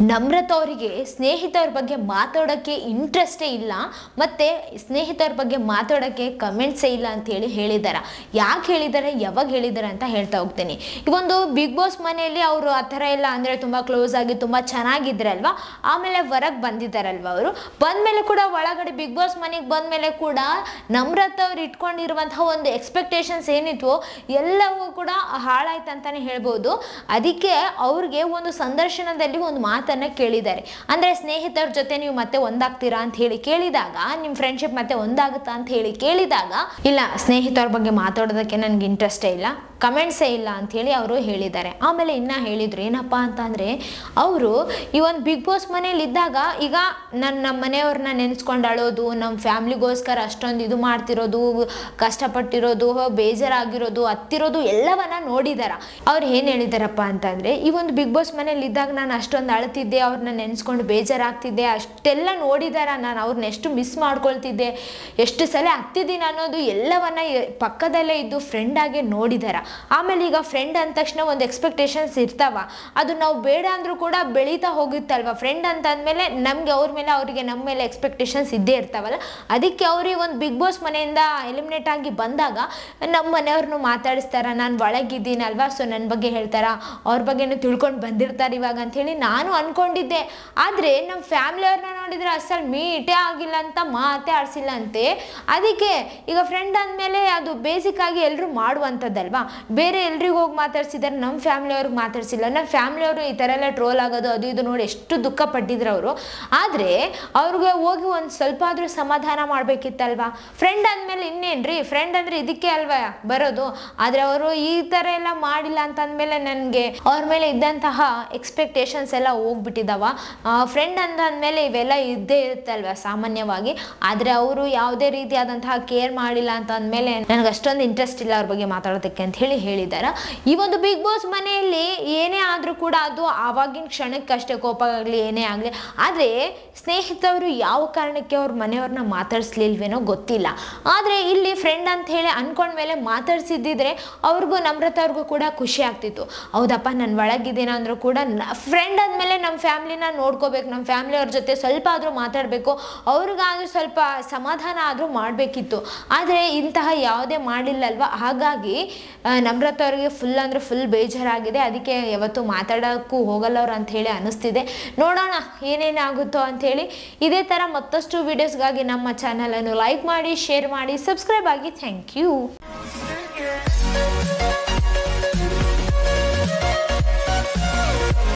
ನಮ್ರತಾ ಅವರಿಗೆ ಸ್ನೇಹಿತರ ಬಗ್ಗೆ ಮಾತಾಡೋಕ್ಕೆ ಇಂಟ್ರೆಸ್ಟೇ ಇಲ್ಲ, ಮತ್ತು ಸ್ನೇಹಿತರ ಬಗ್ಗೆ ಮಾತಾಡೋಕ್ಕೆ ಕಮೆಂಟ್ಸೇ ಇಲ್ಲ ಅಂತೇಳಿ ಹೇಳಿದ್ದಾರೆ. ಯಾಕೆ ಹೇಳಿದ್ದಾರೆ, ಯಾವಾಗ ಹೇಳಿದ್ದಾರೆ ಅಂತ ಹೇಳ್ತಾ ಹೋಗ್ತೀನಿ. ಈ ಒಂದು ಬಿಗ್ ಬಾಸ್ ಮನೆಯಲ್ಲಿ ಅವರು ಆ ಥರ ಎಲ್ಲ ಅಂದರೆ ತುಂಬ ಕ್ಲೋಸ್ ಆಗಿ ತುಂಬ ಚೆನ್ನಾಗಿದ್ರಲ್ವ, ಆಮೇಲೆ ಹೊರಗೆ ಬಂದಿದ್ದಾರಲ್ವ. ಅವರು ಬಂದಮೇಲೆ ಕೂಡ ಒಳಗಡೆ ಬಿಗ್ ಬಾಸ್ ಮನೆಗೆ ಬಂದಮೇಲೆ ಕೂಡ ನಮ್ರತಾ ಅವ್ರು ಇಟ್ಕೊಂಡಿರುವಂತಹ ಒಂದು ಎಕ್ಸ್ಪೆಕ್ಟೇಷನ್ಸ್ ಏನಿತ್ತು ಎಲ್ಲವೂ ಕೂಡ ಹಾಳಾಯ್ತು ಅಂತಲೇ ಹೇಳ್ಬೋದು. ಅದಕ್ಕೆ ಅವ್ರಿಗೆ ಒಂದು ಸಂದರ್ಶನದಲ್ಲಿ ಒಂದು ಮಾತನ್ನು ಕೇಳಿದ್ದಾರೆ. ಅಂದರೆ ಸ್ನೇಹಿತರ ಜೊತೆ ನೀವು ಮತ್ತೆ ಒಂದಾಗ್ತೀರಾ ಅಂತ ಹೇಳಿ ಕೇಳಿದಾಗ, ನಿಮ್ಮ ಫ್ರೆಂಡ್ಶಿಪ್ ಮತ್ತೆ ಒಂದಾಗುತ್ತಾ ಅಂತ ಹೇಳಿ ಕೇಳಿದಾಗ, ಇಲ್ಲ ಸ್ನೇಹಿತರ ಬಗ್ಗೆ ಮಾತಾಡೋದಕ್ಕೆ ನನಗೆ ಇಂಟ್ರೆಸ್ಟೇ ಇಲ್ಲ, ಕಮೆಂಟ್ಸೇ ಇಲ್ಲ ಅಂಥೇಳಿ ಅವರು ಹೇಳಿದ್ದಾರೆ. ಆಮೇಲೆ ಇನ್ನೂ ಹೇಳಿದರು ಏನಪ್ಪ ಅಂತಂದರೆ, ಅವರು ಈ ಒಂದು ಬಿಗ್ ಬಾಸ್ ಮನೇಲಿ ಇದ್ದಾಗ ಈಗ ನಮ್ಮ ಮನೆಯವ್ರನ್ನ ನೆನೆಸ್ಕೊಂಡು ಅಳೋದು, ನಮ್ಮ ಫ್ಯಾಮ್ಲಿಗೋಸ್ಕರ ಅಷ್ಟೊಂದು ಇದು ಮಾಡ್ತಿರೋದು, ಕಷ್ಟಪಟ್ಟಿರೋದು, ಬೇಜಾರಾಗಿರೋದು, ಹತ್ತಿರೋದು ಎಲ್ಲವನ್ನ ನೋಡಿದಾರ. ಅವ್ರು ಏನು ಹೇಳಿದಾರಪ್ಪ ಅಂತಂದರೆ, ಈ ಒಂದು ಬಿಗ್ ಬಾಸ್ ಮನೇಲಿ ಇದ್ದಾಗ ನಾನು ಅಷ್ಟೊಂದು ಅಳ್ತಿದ್ದೆ, ಅವ್ರನ್ನ ನೆನೆಸ್ಕೊಂಡು ಬೇಜಾರಾಗ್ತಿದ್ದೆ, ಅಷ್ಟೆಲ್ಲ ನೋಡಿದಾರ. ನಾನು ಅವ್ರನ್ನ ಎಷ್ಟು ಮಿಸ್ ಮಾಡ್ಕೊಳ್ತಿದ್ದೆ, ಎಷ್ಟು ಸಲ ಹತ್ತಿದ್ದೀನಿ ಅನ್ನೋದು ಎಲ್ಲವನ್ನ ಪಕ್ಕದಲ್ಲೇ ಇದ್ದು ಫ್ರೆಂಡ್ ಆಗಿ ನೋಡಿದಾರ. ಆಮೇಲೆ ಈಗ ಫ್ರೆಂಡ್ ಅಂದ ತಕ್ಷಣ ಒಂದು ಎಕ್ಸ್ಪೆಕ್ಟೇಷನ್ಸ್ ಇರ್ತಾವ, ಅದು ನಾವು ಬೇಡ ಅಂದರೂ ಕೂಡ ಬೆಳೀತಾ ಹೋಗುತ್ತಲ್ವ. ಫ್ರೆಂಡ್ ಅಂತ ಅಂದಮೇಲೆ ನಮಗೆ ಅವ್ರ ಮೇಲೆ ಅವರಿಗೆ ನಮ್ಮ ಮೇಲೆ ಎಕ್ಸ್ಪೆಕ್ಟೇಷನ್ಸ್ ಇದ್ದೇ ಇರ್ತಾವಲ್ಲ. ಅದಕ್ಕೆ ಅವ್ರಿಗೆ ಒಂದು ಬಿಗ್ ಬಾಸ್ ಮನೆಯಿಂದ ಎಲಿಮಿನೇಟ್ ಆಗಿ ಬಂದಾಗ ನಮ್ಮ ಮನೆಯವ್ರನ್ನೂ ಮಾತಾಡಿಸ್ತಾರ, ನಾನು ಒಳಗಿದ್ದೀನಲ್ವ, ಸೊ ನನ್ನ ಬಗ್ಗೆ ಹೇಳ್ತಾರ, ಅವ್ರ ಬಗ್ಗೆನೂ ತಿಳ್ಕೊಂಡು ಬಂದಿರ್ತಾರೆ ಇವಾಗ ಅಂಥೇಳಿ ನಾನು ಅಂದ್ಕೊಂಡಿದ್ದೆ. ಆದರೆ ನಮ್ಮ ಫ್ಯಾಮ್ಲಿಯವ್ರನ್ನ ನೋಡಿದರೆ ಅಸಲು ಮೀಟೇ ಆಗಿಲ್ಲ ಅಂತ, ಮಾತೇ ಆಡಿಸಿಲ್ಲ ಅಂತೆ. ಅದಕ್ಕೆ ಈಗ ಫ್ರೆಂಡ್ ಅಂದಮೇಲೆ ಅದು ಬೇಸಿಕ್ಕಾಗಿ ಎಲ್ಲರೂ ಮಾಡುವಂಥದ್ದಲ್ವಾ. ಬೇರೆ ಎಲ್ರಿಗೂ ಹೋಗಿ ಮಾತಾಡ್ಸಿದ್ದಾರೆ, ನಮ್ಮ ಫ್ಯಾಮ್ಲಿಯವ್ರಿಗೆ ಮಾತಾಡ್ಸಿಲ್ಲ. ನಮ್ಮ ಫ್ಯಾಮ್ಲಿಯವರು ಈ ಥರ ಎಲ್ಲ ಟ್ರೋಲ್ ಆಗೋದು ಅದು ಇದು ನೋಡಿ ಎಷ್ಟು ದುಃಖ ಪಟ್ಟಿದ್ರು ಅವರು. ಆದರೆ ಅವ್ರಿಗೆ ಹೋಗಿ ಒಂದು ಸ್ವಲ್ಪ ಆದರೂ ಸಮಾಧಾನ ಮಾಡಬೇಕಿತ್ತಲ್ವಾ. ಫ್ರೆಂಡ್ ಅಂದಮೇಲೆ ಇನ್ನೇನ್ರಿ, ಫ್ರೆಂಡ್ ಅಂದರೆ ಇದಕ್ಕೆ ಅಲ್ವಾ ಬರೋದು. ಆದರೆ ಅವರು ಈ ಥರ ಎಲ್ಲ ಮಾಡಿಲ್ಲ ಅಂತಂದಮೇಲೆ ನನಗೆ ಅವ್ರ ಮೇಲೆ ಇದ್ದಂತಹ ಎಕ್ಸ್ಪೆಕ್ಟೇಷನ್ಸ್ ಎಲ್ಲ ಹೋಗ್ಬಿಟ್ಟಿದ್ದಾವ. ಫ್ರೆಂಡ್ ಅಂದಮೇಲೆ ಇವೆಲ್ಲ ಇದ್ದೇ ಇರುತ್ತಲ್ವ ಸಾಮಾನ್ಯವಾಗಿ. ಆದರೆ ಅವರು ಯಾವುದೇ ರೀತಿಯಾದಂತಹ ಕೇರ್ ಮಾಡಿಲ್ಲ ಅಂತ ಅಂದಮೇಲೆ ನನಗೆ ಅಷ್ಟೊಂದು ಇಂಟ್ರೆಸ್ಟ್ ಇಲ್ಲ ಅವ್ರ ಬಗ್ಗೆ ಮಾತಾಡೋದಕ್ಕೆ ಅಂತ ಹೇಳಿದ್ದಾರೆ. ಈ ಒಂದು ಬಿಗ್ ಬಾಸ್ ಮನೆಯಲ್ಲಿ ಏನೇ ಆದರೂ ಕೂಡ ಅದು ಆವಾಗಿನ ಕ್ಷಣಕ್ಕಷ್ಟೇ, ಕೋಪ ಆಗಲಿ ಏನೇ ಆಗಲಿ. ಆದರೆ ಸ್ನೇಹಿತರು ಯಾವ ಕಾರಣಕ್ಕೆ ಅವ್ರ ಮನೆಯವ್ರನ್ನ ಮಾತಾಡಿಸ್ಲಿಲ್ವೇನೋ ಗೊತ್ತಿಲ್ಲ. ಆದರೆ ಇಲ್ಲಿ ಫ್ರೆಂಡ್ ಅಂತ ಹೇಳಿ ಅಂದ್ಕೊಂಡ್ಮೇಲೆ ಮಾತಾಡ್ಸಿದ್ದಿದ್ರೆ ಅವ್ರಿಗೂ ನಮ್ರತಾ ಅವ್ರಿಗೂ ಕೂಡ ಖುಷಿ ಆಗ್ತಿತ್ತು. ಹೌದಪ್ಪ ನಾನು ಒಳಗಿದ್ದೀನ ಅಂದರೂ ಕೂಡ ಫ್ರೆಂಡ್ ಆದಮೇಲೆ ನಮ್ಮ ಫ್ಯಾಮ್ಲಿನ ನೋಡ್ಕೋಬೇಕು, ನಮ್ಮ ಫ್ಯಾಮ್ಲಿಯವ್ರ ಜೊತೆ ಸ್ವಲ್ಪ ಆದರೂ ಮಾತಾಡಬೇಕು, ಅವ್ರಿಗಾದ್ರೂ ಸ್ವಲ್ಪ ಸಮಾಧಾನ ಆದರೂ ಮಾಡಬೇಕಿತ್ತು. ಆದರೆ ಇಂತಹ ಯಾವುದೇ ಮಾಡಿಲ್ಲಲ್ವ. ಹಾಗಾಗಿ ನಮ್ರತಾ ಅವ್ರಿಗೆ ಫುಲ್ ಅಂದರೆ ಫುಲ್ ಬೇಜಾರಾಗಿದೆ. ಅದಕ್ಕೆ ಯಾವತ್ತೂ ಮಾತಾಡೋಕ್ಕೂ ಹೋಗಲ್ಲ ಅವ್ರು ಅಂಥೇಳಿ ಅನ್ನಿಸ್ತಿದೆ. ನೋಡೋಣ ಏನೇನಾಗುತ್ತೋ ಅಂಥೇಳಿ. ಇದೇ ಥರ ಮತ್ತಷ್ಟು ವೀಡಿಯೋಸ್ಗಾಗಿ ನಮ್ಮ ಚಾನಲನ್ನು ಲೈಕ್ ಮಾಡಿ, ಶೇರ್ ಮಾಡಿ, ಸಬ್ಸ್ಕ್ರೈಬ್ ಆಗಿ. Thank you.